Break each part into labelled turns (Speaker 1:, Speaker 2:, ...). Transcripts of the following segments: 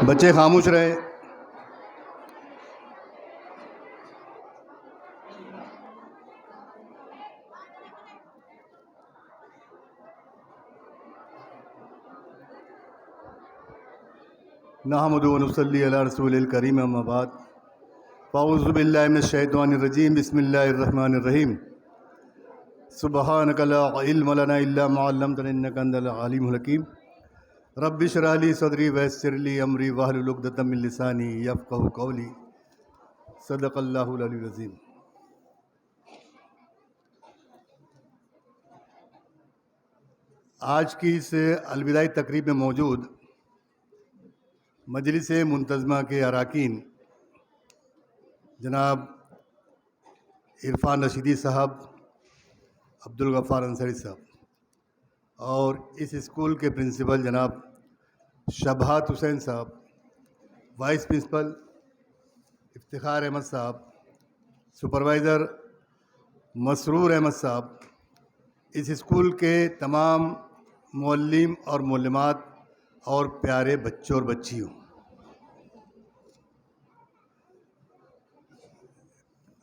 Speaker 1: बच्चे खामोश रहे। नहमदु व नुसल्ली अला रसूलिल करीम अम्मा बाद फ़अऊज़ु बिल्लाहि मिनश शैतानिर रजीम बिस्मिल्लाहिर रहमानिर रहीम सुब्हानका ला इल्म लना इल्ला मा अल्लमतना इन्नका अंतल अलीमुल हकीम रब्बि इश्रह ली सदरी व यस्सिर ली अमरी वहलुल उक़दतम मिन लिसानी यफ़क़हू क़ौली सदक़ल्लाहुल अलीयुल अज़ीम। आज की इस अलविदाई तकरीब में मौजूद मजलिस मुंतज़मा के अरकान जनाब इरफान रशीदी साहब, अब्दुल गफ़ार अंसारी साहब और इस स्कूल के प्रिंसिपल जनाब शबहात हुसैन साहब, वाइस प्रिंसिपल इफ्तिखार अहमद साहब, सुपरवाइज़र मसरूर अहमद साहब, इस स्कूल के तमाम मुअल्लिम और मुअल्लिमात और प्यारे बच्चों और बच्चियों,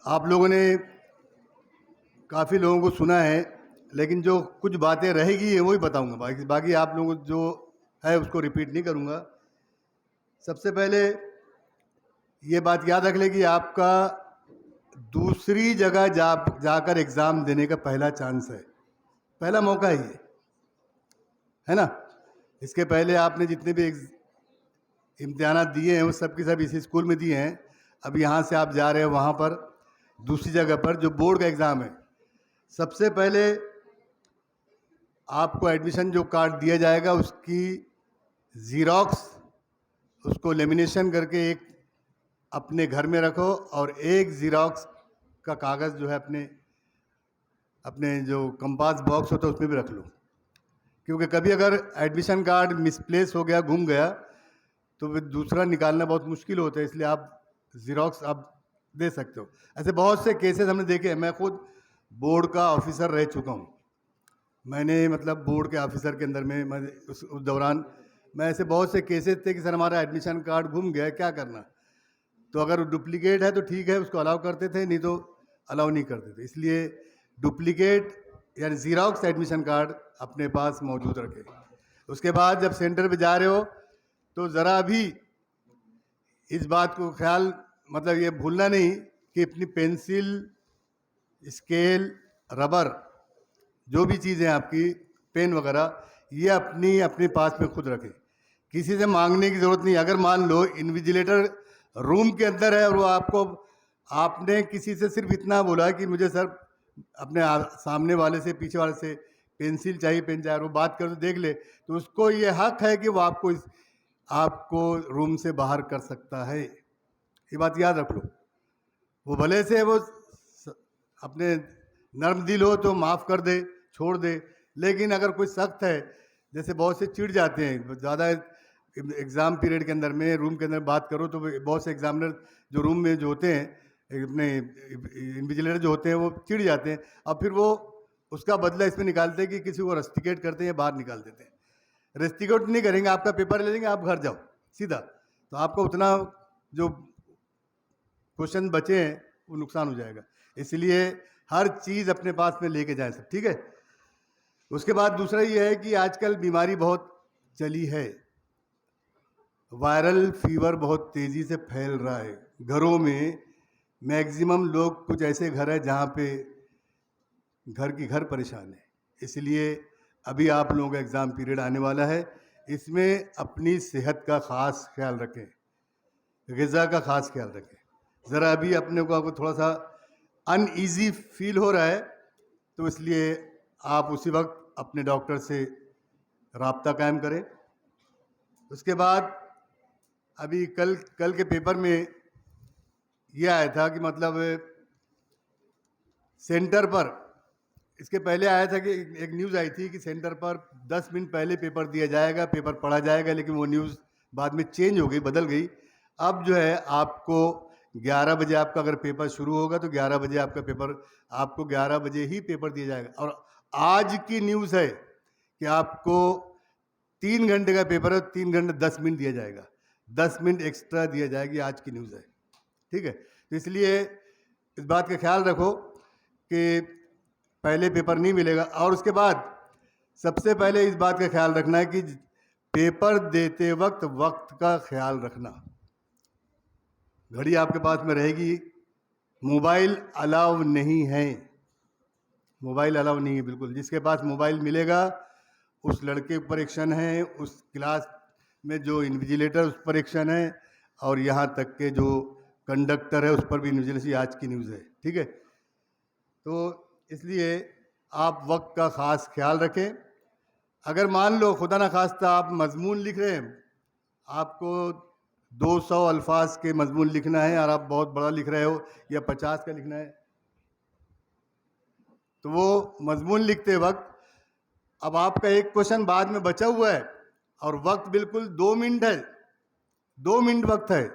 Speaker 1: आप लोगों ने काफ़ी लोगों को सुना है, लेकिन जो कुछ बातें रहेगी वही बताऊंगा। बाकी आप लोगों को जो है उसको रिपीट नहीं करूंगा। सबसे पहले ये बात याद रख लें कि आपका दूसरी जगह जाकर एग्ज़ाम देने का पहला चांस है, पहला मौका है ना। इसके पहले आपने जितने भी इम्तिहानात दिए हैं वो सब के सब इसी स्कूल में दिए हैं। अब यहाँ से आप जा रहे हैं वहाँ पर दूसरी जगह पर जो बोर्ड का एग्ज़ाम है। सबसे पहले आपको एडमिशन जो कार्ड दिया जाएगा उसकी ज़ीरॉक्स, उसको लेमिनेशन करके एक अपने घर में रखो और एक ज़ीरॉक्स का कागज़ जो है अपने जो कंपास बॉक्स होता है उसमें भी रख लो, क्योंकि कभी अगर एडमिशन कार्ड मिसप्लेस हो गया, गुम गया, तो फिर दूसरा निकालना बहुत मुश्किल होता है। इसलिए आप ज़ीरॉक्स आप दे सकते हो। ऐसे बहुत से केसेस हमने देखे हैं। मैं खुद बोर्ड का ऑफिसर रह चुका हूँ। मैंने मतलब बोर्ड के ऑफिसर के अंदर में मैं उस दौरान मैं ऐसे बहुत से केसेस थे कि सर हमारा एडमिशन कार्ड गुम गया, क्या करना। तो अगर डुप्लीकेट है तो ठीक है, उसको अलाउ करते थे, नहीं तो अलाउ नहीं करते थे। इसलिए डुप्लीकेट यानी ज़ीरॉक्स एडमिशन कार्ड अपने पास मौजूद रखें। उसके बाद जब सेंटर पे जा रहे हो तो ज़रा भी इस बात को ख्याल मतलब ये भूलना नहीं कि अपनी पेंसिल, स्केल, रबर, जो भी चीज़ें आपकी, पेन वगैरह, ये अपने पास में खुद रखें। किसी से मांगने की ज़रूरत नहीं। अगर मान लो इन्विजिलेटर रूम के अंदर है और वो आपने किसी से सिर्फ इतना बोला कि मुझे सर अपने सामने वाले से, पीछे वाले से पेंसिल चाहिए, पेन चाहिए, और वो बात कर तो देख ले, तो उसको ये हक है कि वो आपको रूम से बाहर कर सकता है। ये बात याद रख लो। वो भले से वो अपने नर्म दिल हो तो माफ़ कर दे, छोड़ दे, लेकिन अगर कोई सख्त है, जैसे बहुत से चिढ़ जाते हैं ज़्यादा एग्ज़ाम पीरियड के अंदर में, रूम के अंदर बात करो तो बहुत से एग्जामिनर जो रूम में जो होते हैं, अपने इन्विजिलेटर जो होते हैं, वो चिढ़ जाते हैं। अब फिर वो उसका बदला इसमें निकालते हैं कि किसी को रस्टिकेट करते हैं या बाहर निकाल देते हैं। रेस्टिकेट नहीं करेंगे, आपका पेपर ले लेंगे, आप घर जाओ सीधा, तो आपका उतना जो क्वेश्चन बचे हैं वो नुकसान हो जाएगा। इसलिए हर चीज़ अपने पास में लेके जाएं सब, ठीक है। उसके बाद दूसरा ये है कि आजकल बीमारी बहुत चली है, वायरल फीवर बहुत तेज़ी से फैल रहा है। घरों में मैक्सिमम लोग, कुछ ऐसे घर हैं जहाँ पे घर की घर परेशान है। इसलिए अभी आप लोगों का एग्ज़ाम पीरियड आने वाला है, इसमें अपनी सेहत का ख़ास ख्याल रखें, ग़िज़ा का ख़ास ख्याल रखें। ज़रा अभी अपने को आपको थोड़ा सा अनईज़ी फील हो रहा है, तो इसलिए आप उसी वक्त अपने डॉक्टर से राब्ता कायम करें। उसके बाद अभी कल के पेपर में ये आया था कि मतलब सेंटर पर, इसके पहले आया था कि एक न्यूज़ आई थी कि सेंटर पर 10 मिनट पहले पेपर दिया जाएगा, पेपर पढ़ा जाएगा, लेकिन वो न्यूज़ बाद में चेंज हो गई, बदल गई। अब जो है आपको 11 बजे आपका अगर पेपर शुरू होगा तो 11 बजे आपको 11 बजे ही पेपर दिया जाएगा। और आज की न्यूज़ है कि आपको 3 घंटे का पेपर है, 3 घंटे 10 मिनट दिया जाएगा। 10 मिनट एक्स्ट्रा दिया जाएगी, आज की न्यूज़ है, ठीक है। तो इसलिए इस बात का ख्याल रखो कि पहले पेपर नहीं मिलेगा। और उसके बाद सबसे पहले इस बात का ख्याल रखना है कि पेपर देते वक्त वक्त का ख्याल रखना। घड़ी आपके पास में रहेगी, मोबाइल अलाउ नहीं है, मोबाइल अलाउ नहीं है बिल्कुल। जिसके पास मोबाइल मिलेगा उस लड़के के ऊपर एक्शन है, उस क्लास में जो इन्विजिलेटर उस पर एक्शन है, और यहाँ तक के जो कंडक्टर है उस पर भी इन्विजिलेशन। आज की न्यूज़ है, ठीक है। तो इसलिए आप वक्त का ख़ास ख्याल रखें। अगर मान लो खुदा ना खास्ता आप मजमून लिख रहे हैं, आपको 200 अल्फाज के मजमून लिखना है और आप बहुत बड़ा लिख रहे हो या 50 का लिखना है, तो वो मजमून लिखते वक्त अब आपका एक क्वेश्चन बाद में बचा हुआ है और वक्त बिल्कुल 2 मिनट है, 2 मिनट वक्त है,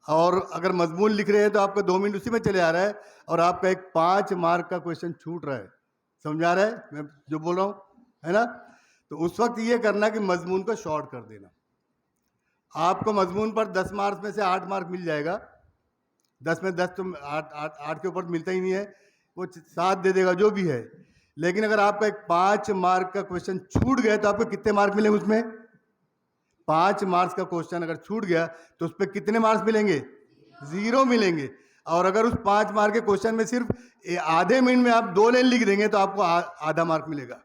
Speaker 1: और अगर मजमून लिख रहे हैं तो आपका 2 मिनट उसी में चले आ रहा है और आपका एक 5 मार्क का क्वेश्चन छूट रहा है। समझा रहा है मैं जो बोल रहा हूँ, है ना? तो उस वक्त ये करना कि मजमून को शॉर्ट कर देना। आपको मजमून पर 10 मार्क्स में से 8 मार्क मिल जाएगा, 10 में 10 तो 8 के ऊपर मिलता ही नहीं है, वो 7 दे देगा जो भी है। लेकिन अगर आपका एक 5 मार्क का क्वेश्चन छूट गया तो आपको कितने मार्क मिलेंगे उसमें? 5 मार्क्स का क्वेश्चन अगर छूट गया तो उस पर कितने मार्क्स मिलेंगे? 0 मिलेंगे। और अगर उस 5 मार्क के क्वेश्चन में सिर्फ आधे मिनट में आप 2 लाइन लिख देंगे तो आपको आधा मार्क मिलेगा।